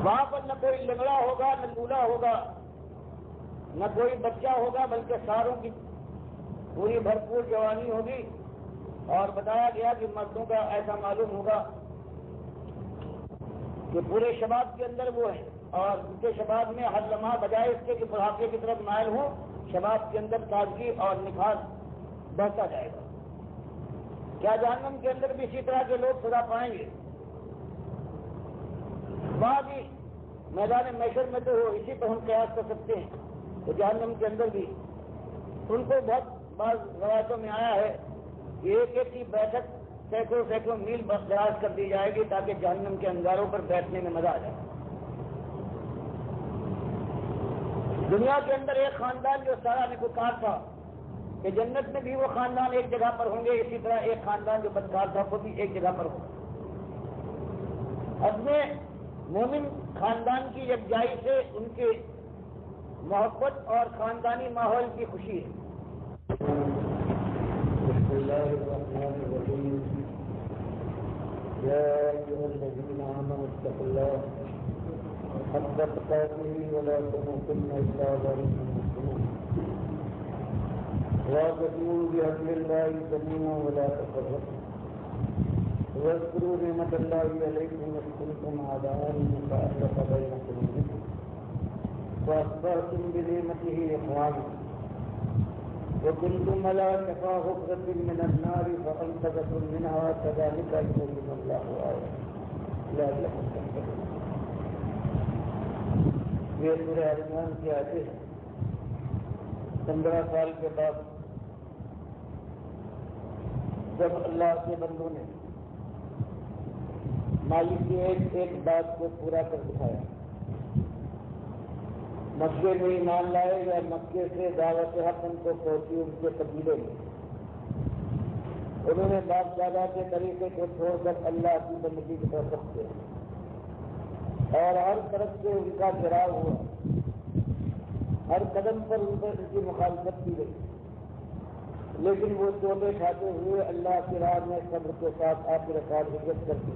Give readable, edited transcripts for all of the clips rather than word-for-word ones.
وہاں پر نہ کوئی لنگڑا ہوگا نہ لولا ہوگا نہ کوئی بچہ ہوگا بلکہ ساروں کی پوری بھرپور جوانی ہوگی. اور بتایا گیا کہ مردوں کا ایسا معلوم ہوگا کہ پورے شباب کے اندر وہ ہے اور ان کے شباب میں ہر لمحہ بجائے اس کے کہ بڑھاپے کی طرف مائل ہوں شباب کے اندر تازگی اور نکھار بڑھتا جائے گا. کیا جہنم کے اندر بھی اسی طرح کے لوگ سزا پائیں گے؟ وہاں بھی میدان محشر میں تو اسی پر ہم قیاس کر سکتے ہیں. تو جہنم کے اندر بھی ان کو بہت بعض روایتوں میں آیا ہے کہ ایک ایک کی بیٹھک سینکڑوں سینکڑوں میل دراز کر دی جائے گی تاکہ جہنم کے انگاروں پر بیٹھنے میں مزہ آ جائے. دنیا کے اندر ایک خاندان جو سارا نیکوکار تھا کہ جنت میں بھی وہ خاندان ایک جگہ پر ہوں گے، اسی طرح ایک خاندان جو بدکار تھا وہ بھی ایک جگہ پر ہوگا. اپنے مومن خاندان کی یکجائی سے ان کے محبت اور خاندانی ماحول کی خوشی ہے. بسم الله الرحمن الرحيم. يا أيها الذين آمنوا اتقوا الله حق تقاته ولا تموتن إلا وأنتم مسلمون. واعتصموا بحبل الله جميعا ولا تفرقوا. واذكروا نعمة الله عليكم إذ كنتم أعداء فألف بين قلوبكم فأصبحتم بنعمته إخوانا وكنتم على شفا حفرة من النار فأنقذكم منها كذلك يبين الله آياته لعلكم تهتدون. یہ سورہ آل عمران کی آیتیں ہیں. 15 سال کے بعد جب اللہ کے بندوں نے مالک کی ایک بات کو پورا کر دکھایا، مکے میں ایمان لائے یا مکے سے دعوت حق ان کو پہنچی ان کے قبیلے میں، انہوں نے باپ دادا کے طریقے کو چھوڑ کر اللہ کی بندگی کی طرف رکھتے اور ہر طرف سے ان کا گھیراؤ ہوا، ہر قدم پر ان کی مخالفت کی گئی، لیکن وہ چوٹے کھاتے ہوئے اللہ کی راہ میں صبر کے ساتھ آخرکار ہجرت کرتے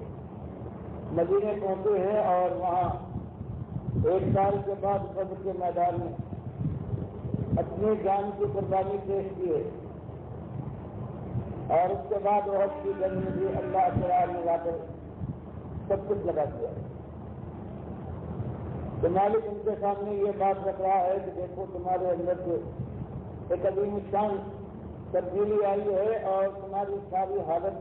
مدینے پہنچے ہیں اور وہاں 1 سال کے بعد صبر کے میدان میں اپنی جان کی قربانی پیش کی ہے اور اس کے بعد احد کی جنگ میں بھی اللہ کی راہ میں لا کر سب کچھ لگا دیا. تو مالک ان کے سامنے یہ بات رکھ رہا ہے کہ دیکھو تمہارے اندر سے ایک عظیم شان تبدیلی آئی ہے اور تمہاری ساری حالت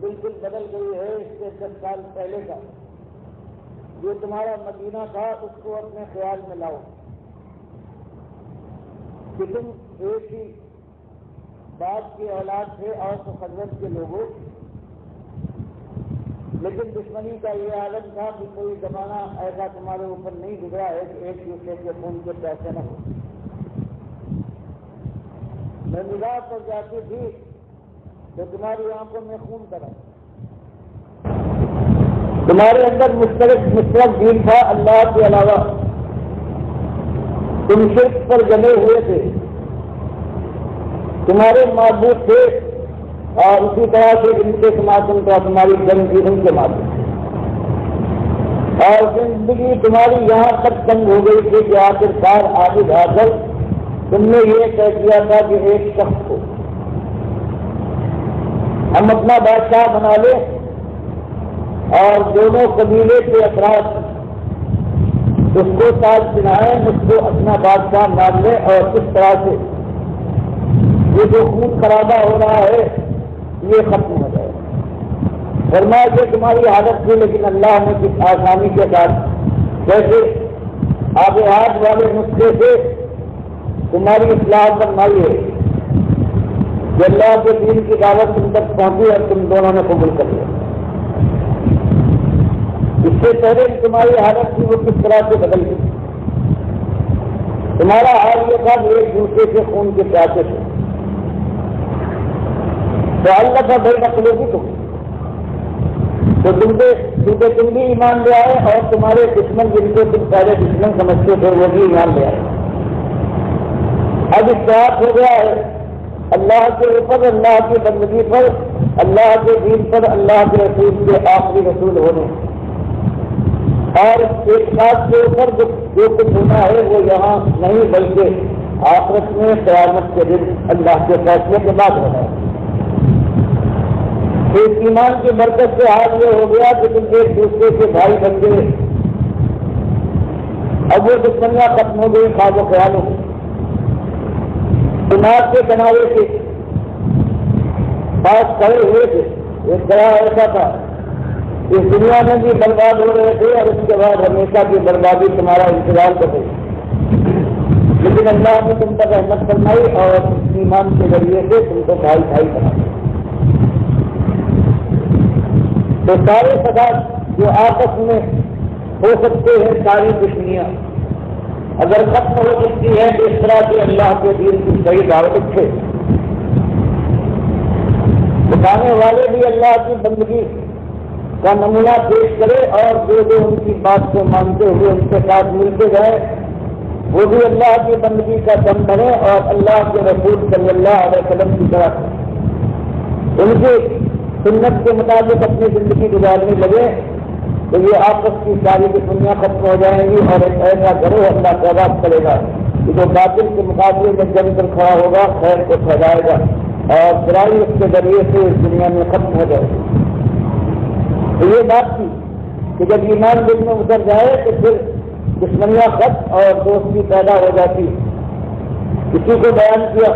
بالکل بدل گئی ہے. اس سے 10 سال پہلے کا جو تمہارا مدینہ تھا اس کو اپنے خیال میں لاؤ کہ تم ایک ہی باپ کی اولاد تھے اور تو حضرت کے لوگوں، لیکن دشمنی کا یہ عالم تھا کہ کوئی زمانہ ایسا تمہارے اوپر نہیں گزرا ہے کہ ایک دوسرے کے خون کے پیسے نہ ہو. میں نگاہ پر جاتی تھی تو تمہاری آنکھوں میں خون کرا، تمہارے اندر مشترک دین تھا اللہ کے علاوہ، تم شرک پر جمے ہوئے تھے، تمہارے معبود تھے اور اسی طرح سے ان کے سماجن کا تمہاری جنگ بھی ان کے معبود تھے اور زندگی تمہاری یہاں تک تنگ ہو گئی تھی کہ آخرکار آگے جا کر تم نے یہ طے کیا تھا کہ ایک شخص کو ہم اپنا بادشاہ بنا لیں اور دونوں قبیلے کے افراد اس کو تاج پہنائیں، اس کو اپنا بادشاہ مان لیں اور اس طرح سے یہ جو خون خرابہ ہو رہا ہے یہ ختم ہو جائے. فرمایا کہ تمہاری حالت تھی لیکن اللہ نے کس آسانی کے ساتھ جیسے آگے ہاتھ والے نسخے سے تمہاری اصلاح فرمائی ہے کہ اللہ کے دین کی دعوت تم تک پہنچی اور تم دونوں نے قبول کر لیا. اس سے پہلے تمہاری حالت تھی وہ کس طرح سے بدل گئی. تمہارا حال یہ تھا کہ ایک دوسرے کے خون کے پیاسے تھے تو اللہ کا بے نقلے بھی تو کیونکہ تم بھی ایمان لے آئے اور تمہارے دشمن جن کو تم پہلے دشمن سمجھتے تھے وہ بھی ایمان لے آئے. اب اتحاد ہو گیا ہے اللہ کے اوپر، اللہ کی بندگی پر، اللہ کے دین پر، اللہ کے رسول کے آخری رسول ہونے، اور ایک بات کے اوپر جو کچھ ہونا ہے وہ یہاں نہیں بلکہ آخرت میں قیامت کے دن اللہ کے فیصلے کے بعد ہونا ہے۔ اس ایمان کی برکت سے حال یہ ہو گیا کہ تم ایک دوسرے کے بھائی بن گئے، اب وہ دشمنیاں ختم ہو گئی، خواب و خیالوں دماغ کے کنارے کے پاس کھڑے ہوئے تھے۔ ایک طرح ایسا تھا اس دنیا میں بھی برباد ہو رہے تھے اور اس کے بعد ہمیشہ کی بربادی تمہارا انتظار کر رہی، لیکن اللہ نے تم پر رحمت فرمائی اور ایمان کے ذریعے سے تم کو بھائی بھائی بنا دیا۔ تو سارے فساد جو آپس میں ہو سکتے ہیں، ساری دشمنیاں اگر ختم ہو سکتی ہے تو اس طرح سے اللہ کے دین کی صحیح دعوت تھے، بتانے والے بھی اللہ کی بندگی کا نمونہ پیش کرے اور جو ان کی بات کو مانتے ہوئے ان کے ساتھ ملتے جائے وہ بھی اللہ کی بندگی کا دم بنے اور اللہ کے رسول صلی اللہ علیہ وسلم کی طرح ان کی سنت کے مطابق اپنی زندگی گزارنے لگے تو یہ آپس کی ساری دشمنیاں ختم ہو جائیں گی اور ایک ایسا گروہ اللہ پیدا کرے گا کہ جو باطل کے مقابلے میں جم کر کھڑا ہوگا، خیر کو پھیلائے گا اور برائی اس کے ذریعے سے اس دنیا میں ختم ہو جائے گی۔ تو یہ بات تھی کہ جب ایمان دل میں اتر جائے تو پھر دشمنیاں ختم اور دوستی پیدا ہو جاتی۔ کسی کو بیان کیا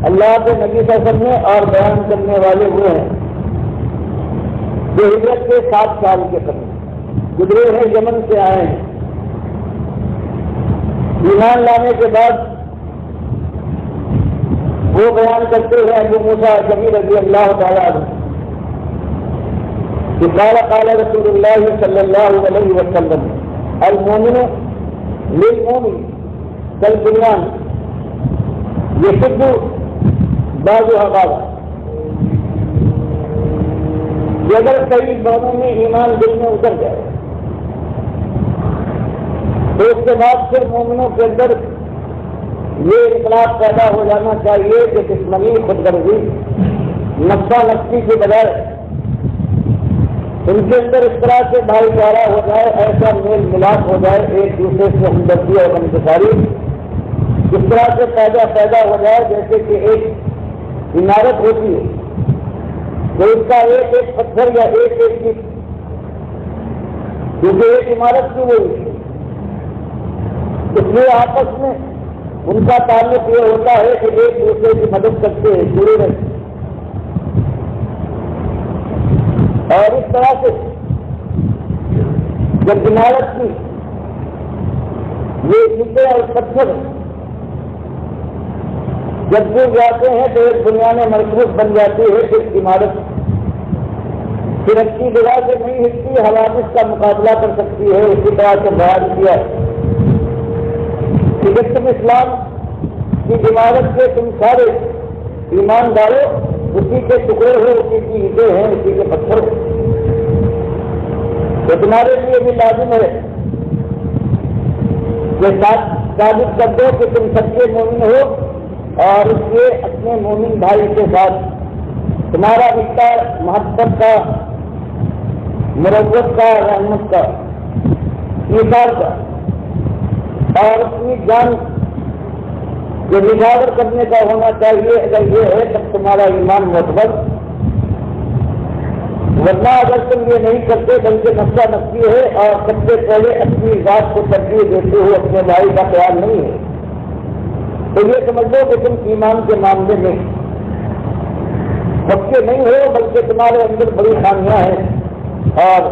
اللہ کے نبی صلی اللہ علیہ وسلم نے، اور بیان کرنے والے وہ ہیں جو ہجرت کے 7 سال کے قبل گزرے ہیں، یمن سے آئے ہیں۔ ایمان لانے کے بعد وہ بیان کرتے ہیں ابو موسیٰ اشعری رضی اللہ تعالیٰ عنہ کہ قال رسول اللہ صلی اللہ علیہ وسلم المومن للمومن کالبنیان یشد بعضها بعضا، کہ اگر کئی دونوں میں ایمان دل میں اتر جائے تو اس کے بعد پھر مومنوں کے اندر یہ انقلاب پیدا ہو جانا چاہیے کہ دشمنی، خود غرضی، نفسا نفسی کے بجائے ان کے اندر اس طرح سے بھائی چارہ ہو جائے، ایسا میل ملاپ ہو جائے، ایک دوسرے سے ہمدردی اور انتظاری اس طرح سے پیدا ہو جائے جیسے کہ ایک عمارت ہوتی ہے تو اس کا ایک ایک پتھر یا ایک ایک چیز، کیونکہ ایک عمارت کی ہوئی، اس لیے آپس میں ان کا تعلق یہ ہوتا ہے کہ ایک دوسرے کی مدد کرتے ہیں، جڑے رہتے، اور اس طرح سے جب عمارت کی یہ اینٹیں اور پتھر جب گر جاتے ہیں تو ایک بنیاد مرکوز بن جاتی ہے کہ عمارت پھر اچھی جگہ سے نہیں ہلتی، حوادث کا مقابلہ کر سکتی ہے۔ اسی طرح سے بیان کیا کہ جب تم اسلام کی عمارت کے تم سارے ایمان ڈالو، اسی کے ٹکڑے ہو، اسی کی اینٹیں ہیں، اسی کے پتھر ہو، تو تمہارے لیے بھی لازم ہے کہ ثابت کر دو کہ تم سچے مومن ہو اور اس لیے اپنے مومن بھائی کے ساتھ تمہارا رشتہ محبت کا، مروت کا، رحمت کا، ایثار کا اور اپنی جان جو نجاور کرنے کا ہونا چاہیے۔ اگر یہ ہے تب تمہارا ایمان معتبر، ورنہ اگر تم یہ نہیں کرتے بلکہ نفسا نفسی ہے اور سب سے پہلے اپنی ذات کو ترجیح دیتے ہوئے اپنے بھائی کا خیال نہیں ہے تو یہ سمجھ لو کہ تم ایمان کے معاملے میں پکے نہیں ہو، بلکہ تمہارے اندر بڑی خامیاں ہیں۔ اور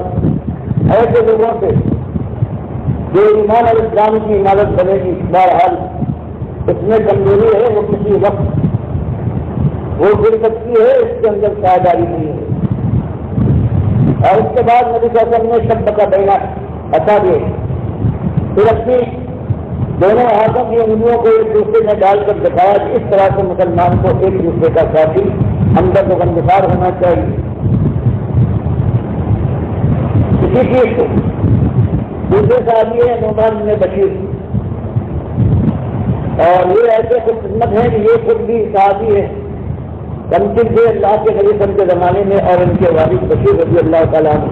ایسے لوگوں سے جو ایمان اور اسلام کی عمارت بنے گی، بہرحال اس میں کمزوری ہے، وہ کسی وقت وہ گر سکتی ہے، اس کے اندر پائیداری نہیں ہے۔ اور اس کے بعد نبی صلی اللہ علیہ وسلم نے شب کا بینا عطا دیے، پھر اپنی دونوں ہاتھوں کی انگلیوں کو ایک دوسرے میں ڈال کر دکھایا کہ اس طرح سے مسلمان کو ایک دوسرے کا ساتھی ہمدرد و غمگسار ہونا چاہیے۔ اسی چیز کو دوسرے صحابی ہے نعمان بن بشیر، اور یہ ایسے خوش قسمت ہیں کہ یہ خود بھی صحابی ہے، کمچن تھے اللہ کے نبی صلی کے زمانے میں، اور ان کے والد بشیر رضی اللہ تعالیٰ عنہ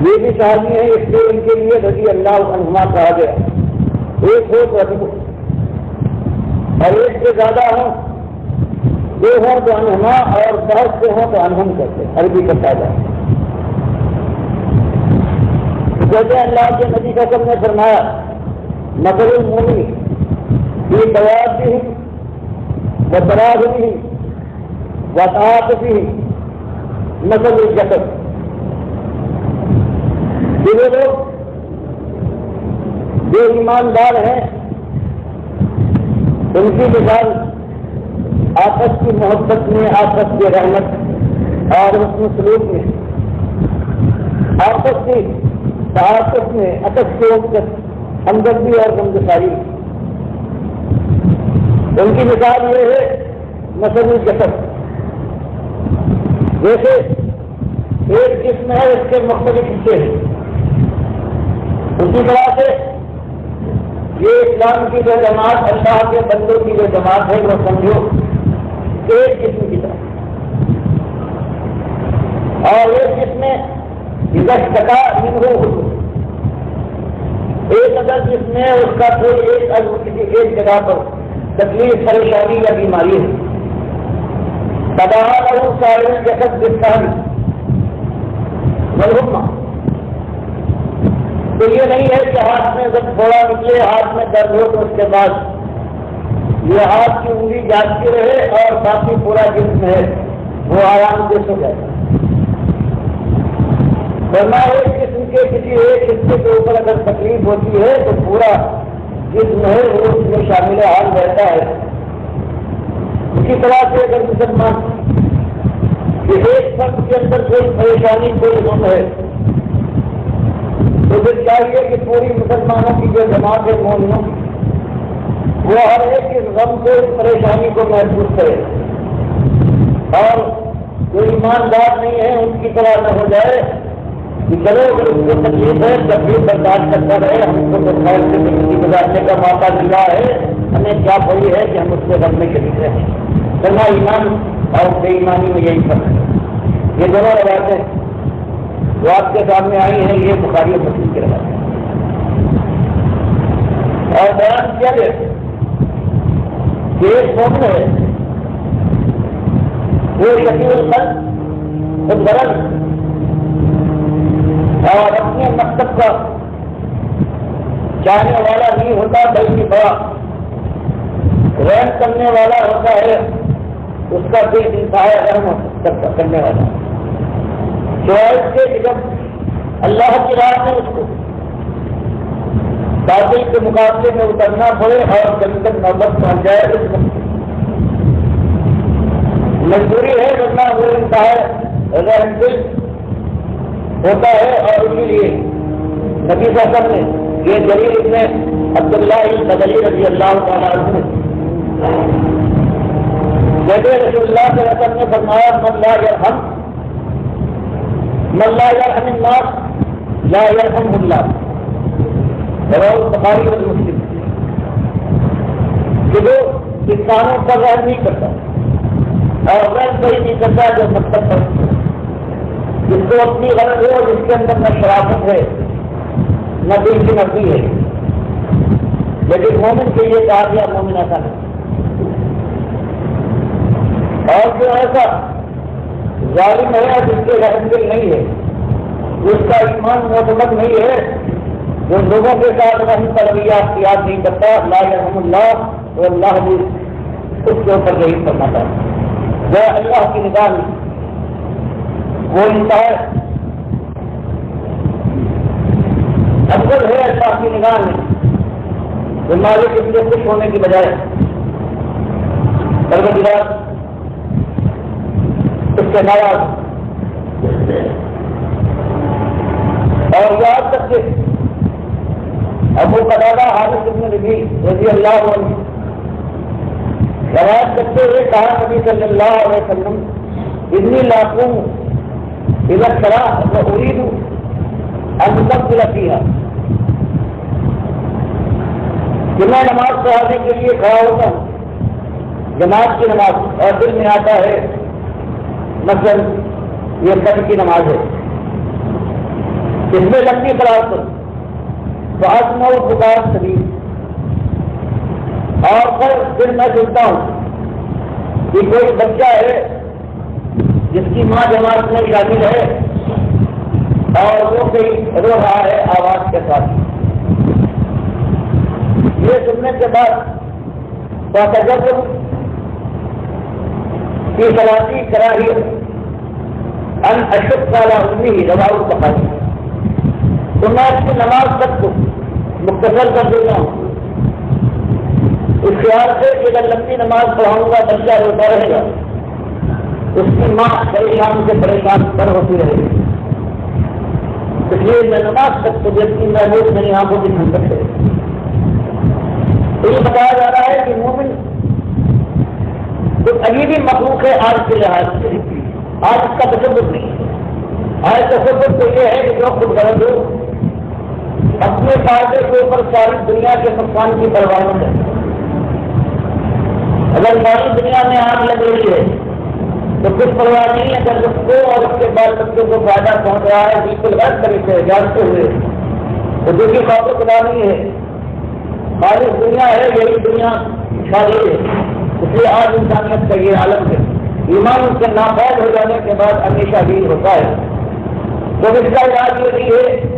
یہ بھی صحابی ہیں، اس لیے ان کے لیے رضی اللہ عنہما کہا گیا۔ ایک ہو تو ادب، اور ایک سے زیادہ ہوں، دو ہوں تو عنہما، اور بہت سے ہوں تو عنہم کرتے ہیں، عربی کا فائدہ۔ جیسے اللہ کے نبی کا سب نے فرمایا مثل المؤمن فی توادہ وتراحمہ وتعاطفہ مثل الجسد، وہ لوگ جو ایماندار ہیں ان کی مثال آپس کی محبت میں، آپس کی رحمت اور حسن سلوک میں، آپس کی تعاطف میں، عطف کے وقت ہمدردی اور غمگساری، ان کی مثال یہ ہے مثل الجسد، جیسے ایک جسم ہے اس کے مختلف حصے ہیں، اسی طرح سے یہ اسلام کی جو جماعت، اللہ کے بندوں کی جو جماعت ہے، وہ سمجھو ایک جسم کی طرح، اور ایک جسم میں ٹکا ایک اگر جس میں اس کا کوئی ایک جگہ پر تکلیف، پریشانی یا بیماری ہے، تباہ لہو سائر الجسد بالسہر والحمى، تو یہ نہیں ہے کہ ہاتھ میں جب تھوڑا نکلے، ہاتھ میں درد ہو تو اس کے بعد یہ ہاتھ کی انگلی جاگتی رہے اور باقی پورا جسم ہے وہ آرام سے سو جائے۔ ورنہ ایک جسم کے کسی ایک حصے کے اوپر اگر تکلیف ہوتی ہے تو پورا جسم ہے وہ اس میں شامل حال رہتا ہے۔ اسی طرح سے اگر مسلمان کہ ایک فرد کے اندر کوئی پریشانی، کوئی غم ہے، تو پھر چاہیے کہ پوری مسلمانوں کی جو جماعت ہے مومنوں، وہ ہر ایک اس غم کو، اس پریشانی کو محسوس کرے، اور جو ایماندار نہیں ہے ان کی طرح نہ ہو جائے کہ چلو اگر اس کو تکلیف ہے تکلیف برداشت کرتا رہے، ہم کو تو خیر سے زندگی گزارنے کا موقع ملا ہے، ہمیں کیا پڑی ہے کہ ہم اس سے غم میں شریک رہیں۔ ورنہ ایمان اور بے ایمانی میں یہی فرق ہے۔ یہ دونوں روایتیں جو آپ کے سامنے آئی ہیں یہ بخاری اور مسلم کی روایت ہے، اور بیان کیا گیا کہ ایک مومن ہے وہ شفیع الخلق، خود غرض اور اپنے مقصد کا چاہنے والا نہیں ہوتا، بلکہ بڑا رحم کرنے والا ہوتا ہے، اس کا بے انتہا رحم کرنے والا، شاید کہ جب اللہ کی راہ میں اس کو باطل کے مقابلے میں اترنا پڑے اور جب تک نوبت پہنچ جائے اس وقت مجبوری ہے، ورنہ وہ انتہا رحم دل ہوتا ہے۔ اور اسی لیے نبی صلی اللہ علیہ وسلم نے یہ جریر ابن عبداللہ البجلی رضی اللہ تعالیٰ عنہ جب رسول اللہ صلی اللہ علیہ وسلم نے فرمایا من لا یرحم الناس لا یرحمہ اللہ، رواه البخاری اور مسلم، کہ جو انسانوں پر رحم نہیں کرتا اور رحم وہی نہیں کرتا جو مقصد پر، جس کو اپنی غرض ہے اور جس کے اندر نہ شرافت ہے نہ دل کی نفی ہے، لیکن مومن کے لیے کہا گیا مومن ایسا نہیں۔ اور جو ایسا ظالم ہے جس کے رحم دل نہیں ہے، جس کا ایمان معتمد نہیں ہے، جو لوگوں کے ساتھ رحم کا رویہ اختیار نہیں کرتا، لا یرحم اللہ، تو اللہ بھی اس کے اوپر یہی فرماتا ہے۔ وہ اللہ کی نگاہ میں وہ انتہا افضل ہے اللہ کی نگاہ میں، جو مالک اس سے خوش ہونے کی بجائے پروردگار اس کے ناراض، اور یاد تک کہ ابو قتادہ حارث بن ربیع رضی اللہ عنہ روایت کرتے ہوئے کہا نبی صلی اللہ علیہ وسلم انی لاقوم اذا الصلاۃ واريد ان اتقبل فيها، کہ میں نماز پڑھانے کے لیے کھڑا ہوتا ہوں، جماعت کی نماز، اور دل میں آتا ہے مثلاً یہ فجر کی نماز ہے، اس میں لمبی قرات تو عزم و پکار شدید، اور پھر میں سنتا ہوں کہ کوئی بچہ ہے جس کی ماں جماعت میں شامل ہے اور وہ کہیں رو رہا ہے آواز کے ساتھ. یہ سننے کے بعد کی صلاتی کراہیت ان اشد والا امی روا البخاری، تو میں اپنی نماز تک کو مختصر کر دیتا ہوں اس خیال سے کہ اگر لمبی نماز پڑھاؤں گا بچہ روتا رہے گا، اس کی ماں پریشان سے پریشان پر ہوتی رہے گی، اس لیے میں نماز تک تو دیکھتی محبوب میری آنکھوں کی ٹھنڈک ہے. تو یہ بتایا جا رہا ہے کہ مومن تو عجیبی مخلوق ہے آج کے لحاظ سے. آج اس کا تصور نہیں ہے. آج تصور تو یہ ہے کہ جو خود غرض ہو اپنے فائدے کے اوپر ساری دنیا کے نقصان کی پرواہ نہ کرے. اگر ساری دنیا میں آگ لگ رہی ہے تو کچھ پرواہ نہیں ہے، اگر اس کو اور اس کے بال بچوں کو فائدہ پہنچ رہا ہے بالکل ہر طریقے سے جانتے ہوئے تو دوسری بات خدا نہیں ہے. خالص دنیا ہے، یہی دنیا خالی ہے. اس لیے آج انسانیت کا یہ عالم ہے. ایمان اس کے ناپید ہو جانے کے بعد ہمیشہ بھی ہوتا ہے. تو اس کا علاج یہ بھی ہے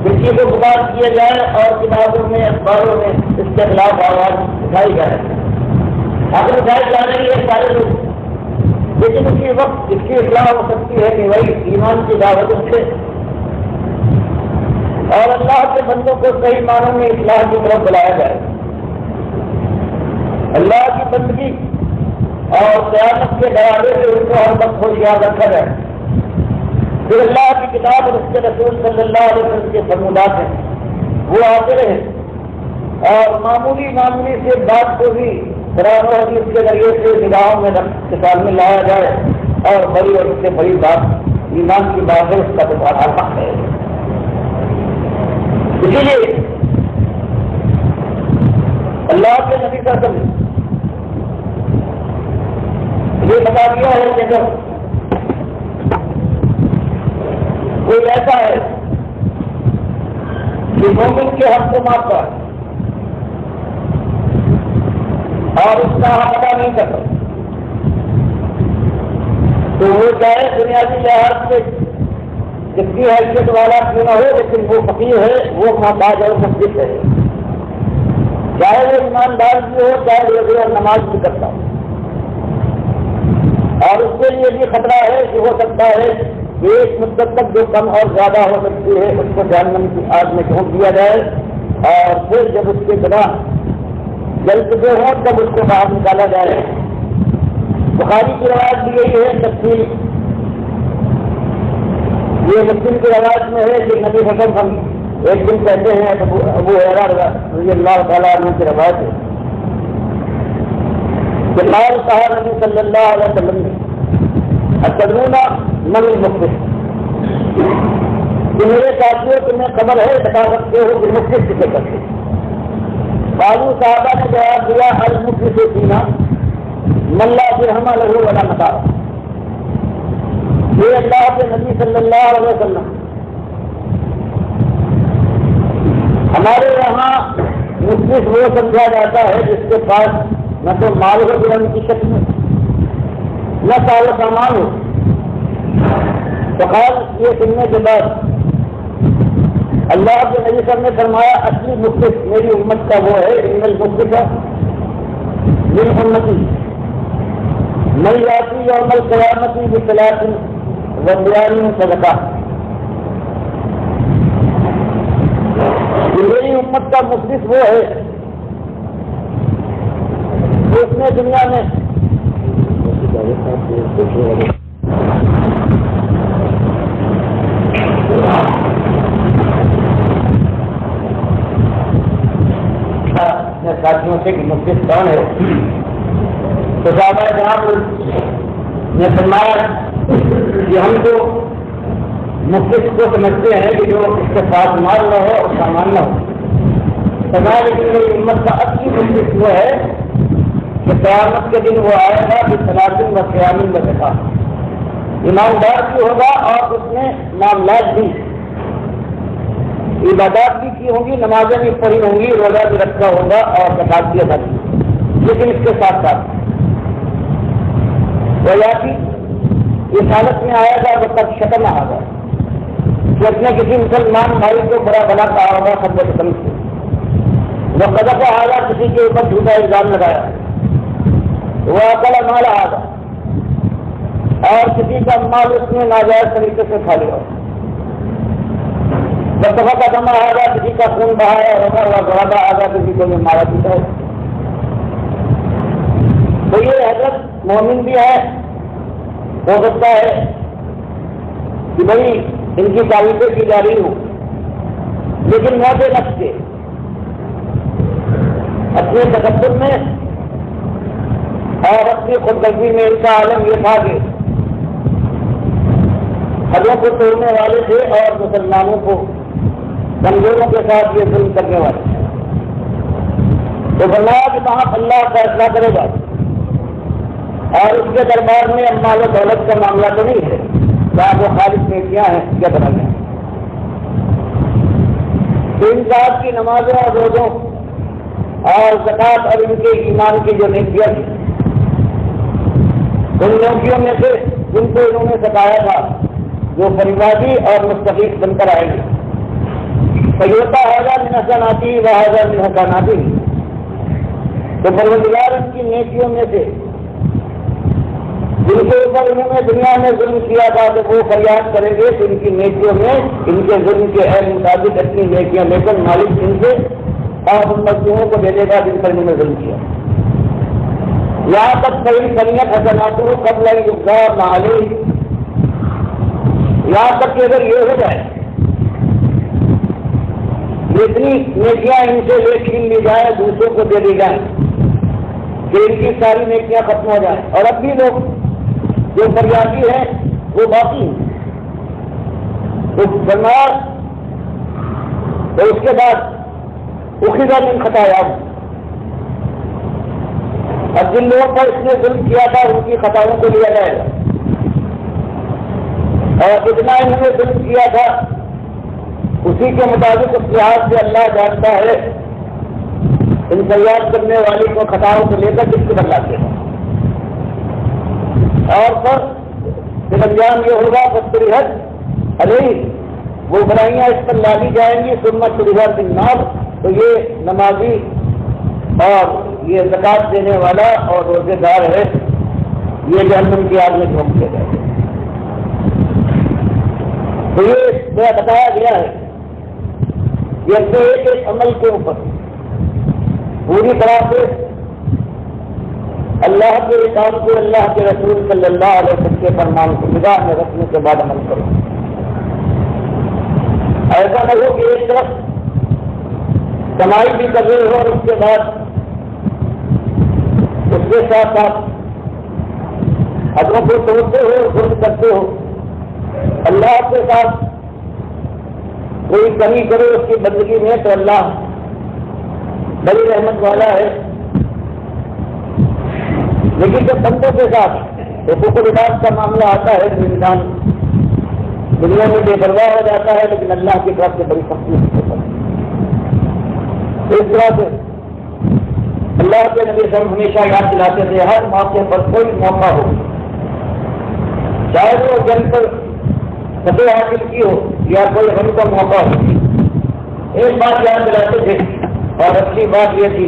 کسی کو پکار کیا جائے اور کتابوں میں اخباروں میں اس کے خلاف آواز اٹھائی جائے. اگر اٹھائی جا رہی ہے سارے لوگ، لیکن اسی وقت اس کی اصلاح ہو سکتی ہے کہ وہی ایمان کی دعوت سے اور اللہ کے بندوں کو صحیح معنوں میں اصلاح کی طرف بلایا جائے. اللہ کی بندگی اور قیامت کے ڈراوے سے ان کو ہر وقت کو یاد رکھا جائے. پھر اللہ کی کتاب اور اس کے رسول صلی اللہ علیہ وسلم کے فرمودات ہیں وہ آتے رہے اور معمولی سے بات کو بھی قرآن و حدیث کے ذریعے سے نگاہوں میں کے سامنے لایا جائے اور بڑی اور اس سے بڑی بات ایمان کی بات ہے، اس کا تو بڑا حق ہے. اسی لیے اللہ کے نبی کا سب یہ بتا دیا ہے کہ جب کوئی ایسا ہے کہ مومن کے حق کو مارتا ہے اور اس کا حق ادا نہیں کرتا تو وہ چاہے بنیادی لحاظ سے جتنی حیثیت والا کیوں نہ ہو لیکن وہ فقیر ہے، وہ محتاج اور مسجد ہے، چاہے وہ ایماندار بھی ہو چاہے روزے اور نماز بھی کرتا ہو. اور اس کے لیے بھی خطرہ ہے کہ ہو سکتا ہے کہ ایک مدت تک جو کم اور زیادہ ہو سکتی ہے اس کو جہنم کی آگ میں جھونک دیا جائے اور پھر جب اس کے گناہ جلد جو ہو تب اس کو باہر نکالا جائے. بخاری کی روایت بھی یہی ہے. تفصیل یہ مسلم کی روایت میں ہے کہ نبی حسن ہم ایک دن کہتے ہیں ابو ہریرہ رضی اللہ تعالیٰ عنہ کی روایت ہے کہ قال کہا نبی صلی اللہ علیہ وسلم نے اتدرون من المفلس، کہ میرے ساتھیوں تمہیں خبر ہے بتا سکتے ہو کہ مفلس کسے کرتے. قالوا صحابہ نے جواب دیا المفلس فینا من لا درہم لہ ولا متاع. یہ اللہ کے نبی صلی اللہ علیہ وسلم ہمارے یہاں مفلس وہ سمجھا جاتا ہے جس کے پاس نہ تو مال ہو درہم کی شکل میں نہ سال و سامان ہو. تو خاص یہ سننے کے بعد اللہ کے نبی صاحب نے فرمایا اصلی مفلس میری امت کا وہ ہے ان المفلس من امتی من یاتی یوم القیامت بصلاۃ و صیام و صدقہ. میری امت کا مفلس وہ ہے جو اس نے دنیا میں ساتھیوں سے مفلس کون ہے تو صحابہ کرام نے فرمایا کہ ہم تو مفلس کو سمجھتے ہیں کہ جو اس کے پاس مال نہ ہو اور سامان نہ ہو میری امت کا اصلی مشرق وہ ہے کہ قیامت کے دن وہ آئے گا کہ سلاطن و قیامین میں دیکھا ایماندار بھی ہوگا اور اس نے معاملات بھی عبادات بھی کی ہوں گی، نمازیں بھی پڑھی ہوں گی، روزہ بھی رکھا ہوگا اور زکات بھی ادا کی، لیکن اس کے ساتھ ساتھ ویاتی اس حالت میں آئے گا وہ تب شکل نہ آگا کہ اس نے کسی مسلمان بھائی کو برا بلا کہا ہوگا خبر قسم سے، وہ قدر کو آگا کسی کے اوپر جھوٹا الزام لگایا، وہ اکلا مال آگا اور کسی کا مال اس نے ناجائز طریقے سے کھا لیا، دفعہ کا دما آگا کسی کا خون بہایا ہوگا، وہ گوادہ آگا کسی کو بھی مارا پیتا ہے۔ تو یہ حضرت مومن بھی ہے، ہو سکتا ہے کہ بھائی ان کی تعریفیں کی جا رہی ہوں، لیکن موت نفس کے اپنے تکبر میں اور اپنی خودغرضی میں ان کا عالم یہ تھا کہ حدوں کو توڑنے والے تھے اور مسلمانوں کو کمزوروں کے ساتھ یہ ظلم کرنے والے تھے۔ تو بنایا کہ وہاں اللہ فیصلہ کرے گا اور اس کے دربار میں مال و دولت کا معاملہ تو نہیں ہے، چاہے وہ خالص نیکیاں ہیں یا برائیاں ہیں۔ تو ان صاحب کی نمازوں اور روزوں اور زکات اور ان کے ایمان کی جو نیکیاں تھی، ان نیکیوں میں سے جن کو انہوں نے ستایا تھا جو پریوادی اور مستفید بن کر آئیں گے، فیوتا حاضر من حسناتی و حاضر من حسناتی، تو پروردگار ان کی نیکیوں میں سے جن کے اوپر انہوں نے دنیا میں ظلم کیا تھا تو وہ فریاد کریں گے تو ان کی نیکیوں میں ان کے ظلم کے عین مطابق اپنی نیکیاں لے کر مالک ان سے اور ان مزدوروں کو دے دے گا جن پر انہوں نے ظلم کیا۔ یہاں تک کئی فریت حسناتوں قبل یغفر نہ علیہ، یہاں تک کہ اگر یہ ہو جائے اتنی نیکیاں ان سے لے چھین لی جائے، دوسروں کو دے دی جائیں کہ ان کی ساری نیکیاں ختم ہو جائیں، اور اب بھی لوگ جو فریادی ہیں وہ باقی ہیں، تو فرمایا تو اس کے بعد اخذ من خطایا، اب جن لوگوں پر اس نے ظلم کیا تھا ان کی خطاؤں کو لیا جائے گا، اور اتنا انہوں نے ظلم کیا تھا اسی کے مطابق اس لحاظ سے اللہ جانتا ہے ان فریاد کرنے والے کو خطاؤں کو لے کر کس کو بدلاتے ہیں، اور پھر انجام یہ ہوگا فَاسْتَرِحَتْ عَلَيْهِ، وہ برائیاں اس پر لالی جائیں گی، ثُمَّ تُرِحَتْ بِالنَّارِ، تو یہ نمازی اور یہ زکات دینے والا اور روزے دار ہے، یہ جہنم کی آگ میں جھونک دے گئے۔ تو یہ بتایا گیا ہے یہ ایک ایک عمل کے اوپر پوری طرح سے اللہ کے کام کو اللہ کے رسول صلی اللہ علیہ وسلم کے فرمان کو نگاہ میں رکھنے کے بعد عمل کرو۔ ایسا نہ ہو کہ ایک طرف کمائی بھی کر رہے ہو اور اس کے بعد اس کے ساتھ ساتھ حدوں کو توڑتے ہو، ظلم کرتے ہو، اللہ کے ساتھ کوئی کمی کرے اس کی بندگی میں تو اللہ بڑی رحمت والا ہے، لیکن جب بندوں کے ساتھ حقوق العباد کا معاملہ آتا ہے تو انسان دنیا میں بے پرواہ ہو جاتا ہے، لیکن اللہ کی طرف سے بڑی سختی ہوتا ہے۔ اس طرح سے اللہ کے نبی صلی اللہ علیہ وسلم ہمیشہ یاد دلاتے تھے ہر موقع پر کوئی موقع ہو، چاہے وہ جنگ پر فتح حاصل کی ہو یا کوئی غم کا موقع ہو، ایک بات یاد دلاتے تھے اور اچھی بات یہ تھی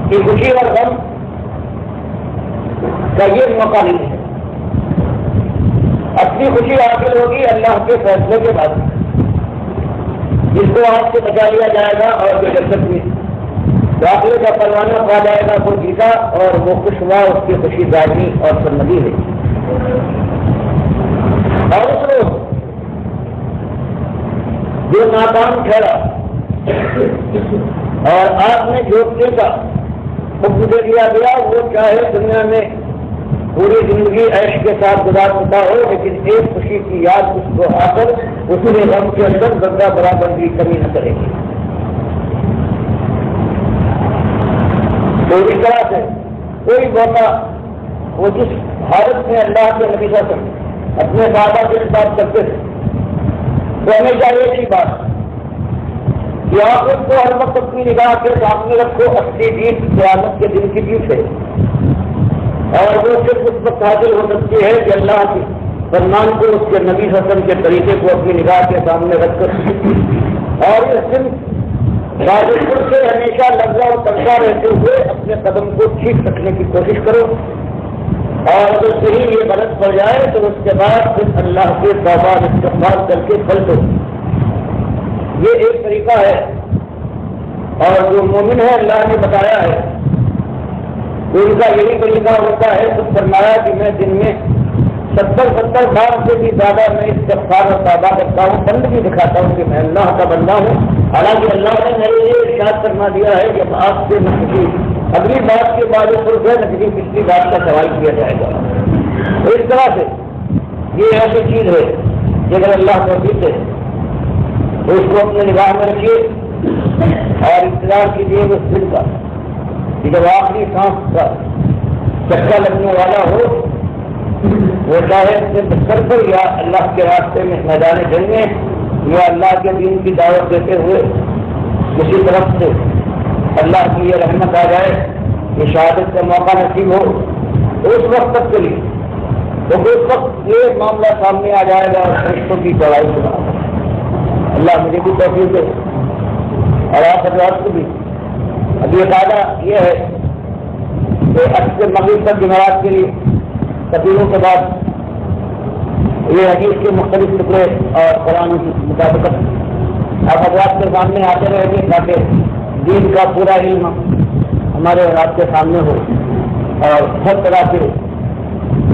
کہ خوشی اور غم کا یہ موقع نہیں ہے، اصلی خوشی حاصل ہوگی اللہ کے فیصلے کے بعد، جس کو آپ سے بچا لیا جائے گا اور جو جنت میں داخلے کا پروانہ پا جائے گا وہ جیتا اور وہ خوش ہوا، اس کی خوشی دائمی اور سرمدی ہے۔ اور اس روز جو ناکام ٹھہرا اور آپ نے جھوٹنے کا حکم دے دیا گیا، وہ چاہے دنیا میں پوری زندگی عیش کے ساتھ گزار چکا ہو، لیکن ایک خوشی کی یاد اس کو آ کر اس نے غم کے اندر ذرہ برابر بھی کمی نہ کرے گی۔ تو اس طرح سے کوئی موقع وہ جس حالت میں اللہ کے نبی صلی اللہ علیہ وسلم اپنے صحابہ کے ساتھ کرتے تھے تو ہمیشہ ایک ہی بات کہ آپ ان کو ہر وقت اپنی نگاہ کے سامنے رکھو، اپنی جیت قیامت کے دن کی جیت ہے، اور وہ صرف اس وقت حاصل ہو سکتی ہے کہ اللہ کے فرمان کو، اس کے نبی صلی اللہ علیہ وسلم کے طریقے کو اپنی نگاہ کے سامنے رکھ کر، اور اس دن راجپور سے ہمیشہ لفظہ اور تنخواہ رہتے ہوئے اپنے قدم کو ٹھیک رکھنے کی کوشش کرو، اور اگر صحیح یہ غلط پڑ جائے تو اس کے بعد پھر اللہ کے توبہ استغفار کر کے پھل دو۔ یہ ایک طریقہ ہے، اور جو مومن ہے اللہ نے بتایا ہے تو ان کا یہی طریقہ ہوتا ہے۔ خود فرمایا کہ میں دن میں 70 بار سے بھی زیادہ میں استغفار اور توبہ کرتا ہوں، بندگی دکھاتا ہوں کہ میں اللہ کا بندہ ہوں، حالانکہ اللہ نے میرے لیے ارشاد فرما دیا ہے کہ آپ سے نہ کسی اگلی بات کے بعد ہے نہ کسی پچھلی بات کا سوال کیا جائے گا۔ تو اس طرح سے یہ ایسی چیز ہے کہ اگر اللہ توفیق دے تو اس کو اپنے نگاہ میں رکھیے اور انتظار کیجیے اس دن کا کہ جب آخری سانس کا چکا لگنے والا ہو، وہ چاہے اپنے بستر پر یا اللہ کے راستے میں میدان جنگ میں یا اللہ کے دین کی دعوت دیتے ہوئے کسی طرف سے اللہ کی یہ رحمت آ جائے کہ شہادت کا موقع نصیب ہو، تو اس وقت تک کے لیے تو اس وقت یہ معاملہ سامنے آ جائے گا اور فرشتوں کی چڑھائی سنا۔ اللہ مجھے بھی توفیق دے اور آپ حضرات کو بھی۔ اب یہ قاعدہ یہ ہے کہ عصر سے مغرب تک جمعرات کے لیے تقریروں کے بعد یہ حدیث کے مختلف ٹکڑے اور قرآن کی مطابقت آپ حضرات کے سامنے آتے رہیں گے تاکہ دین کا پورا علم ہمارے حضرات کے سامنے ہو، اور ہر طرح کے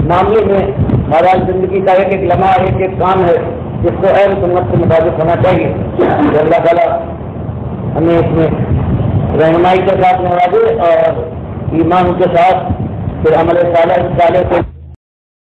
معاملے میں ہمارا زندگی کا ایک ایک لمحہ ایک ایک کام ہے جس کو اہل سنت کے مطابق ہونا چاہیے کہ اللہ تعالیٰ ہمیں اس میں رہنمائی کے ساتھ نوازے اور ایمان کے ساتھ پھر عمل صالح کو